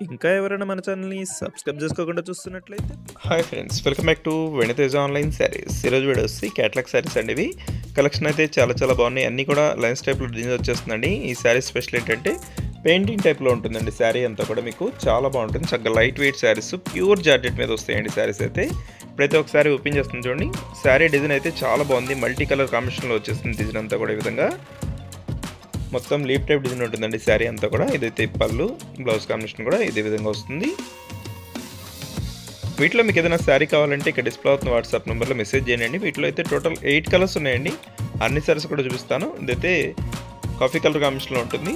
ఇంకా ఎవరైనా మన ఛానల్‌ని సబ్స్క్రైబ్ చేసుకోకుండా చూస్తున్నట్లయితే hi friends, welcome back to Veniteja online saris. ఈరోజు వీడియో వచ్చి క్యాటలాగ్ శారీస్ అండి. ఇవి కలెక్షన్ అయితే చాలా బాగున్నాయి. అన్నీ కూడా లైన్స్ టైప్లో డిజైన్ వచ్చేస్తుందండి. ఈ శారీ స్పెషల్ ఏంటంటే పెయింటింగ్ టైప్లో ఉంటుందండి. శారీ అంతా కూడా మీకు చాలా బాగుంటుంది. చక్కగా light weight saris, pure georgette మీద వస్తాయండి శారీస్ అయితే. ఇప్పుడైతే ఒకసారి ఓపెన్ చేస్తుంది చూడండి. శారీ డిజైన్ అయితే చాలా బాగుంది. మల్టీ కలర్ కాంబినేషన్లో వచ్చేస్తుంది డిజైన్ అంతా కూడా. ఈ విధంగా మొత్తం లీప్ టైప్ డిజైన్ ఉంటుందండి శారీ అంతా కూడా. ఇదైతే పళ్ళు, బ్లౌజ్ కాంబినేషన్ కూడా ఇదే విధంగా వస్తుంది. వీటిలో మీకు ఏదైనా శారీ కావాలంటే ఇక్కడ డిస్ప్లే అవుతున్న వాట్సాప్ నెంబర్లో మెసేజ్ చేయండి. వీటిలో అయితే టోటల్ 8 కలర్స్ ఉన్నాయండి. అన్ని శారీస్ కూడా చూపిస్తాను. ఇదైతే కాఫీ కలర్ కాంబినేషన్లో ఉంటుంది.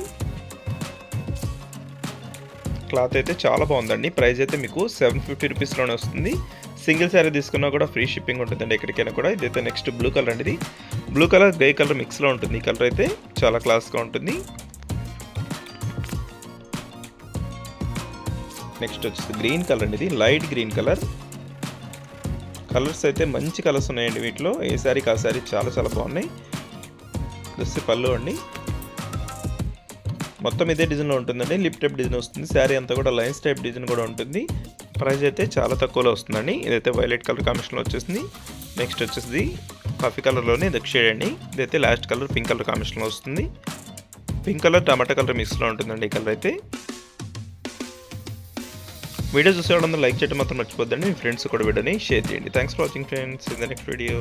క్లాత్ అయితే చాలా బాగుందండి. ప్రైస్ అయితే మీకు 750 రూపీస్లోనే వస్తుంది. సింగిల్ శారీ తీసుకున్నా కూడా ఫ్రీ షిప్పింగ్ ఉంటుందండి ఎక్కడికైనా కూడా. ఇదైతే నెక్స్ట్ బ్లూ కలర్ అండి. ఇది బ్లూ కలర్ గ్రే కలర్ మిక్స్లో ఉంటుంది. ఈ కలర్ అయితే చాలా క్లాస్గా ఉంటుంది. నెక్స్ట్ వచ్చేసి గ్రీన్ కలర్ అండి. ఇది లైట్ గ్రీన్ కలర్. కలర్స్ అయితే మంచి కలర్స్ ఉన్నాయండి వీటిలో. ఏ శారీకి ఆ శారీ చాలా బాగున్నాయి. వచ్చి పళ్ళు అండి. మొత్తం ఇదే డిజైన్లో ఉంటుందండి. లిప్ టైప్ డిజైన్ వస్తుంది. శారీ అంతా కూడా లైన్స్ టైప్ డిజైన్ కూడా ఉంటుంది. ప్రైస్ అయితే చాలా తక్కువలో వస్తుందండి. ఇదైతే వైలెట్ కలర్ కాంబినేషన్లో వచ్చేసింది. నెక్స్ట్ వచ్చేసి కాఫీ కలర్లోనే ఇది షేడ్ అండి. ఇదైతే లాస్ట్ కలర్ పింక్ కలర్ కాంబినేషన్లో వస్తుంది. పింక్ కలర్ టమాటా కలర్ మిక్స్లో ఉంటుందండి ఈ కలర్ అయితే. వీడియో చూసేవాళ్ళందరూ లైక్ చేయడం మాత్రం మర్చిపోద్దండి. మీ ఫ్రెండ్స్ కూడా వీడియోని షేర్ చేయండి. Thanks for watching friends. In the next video.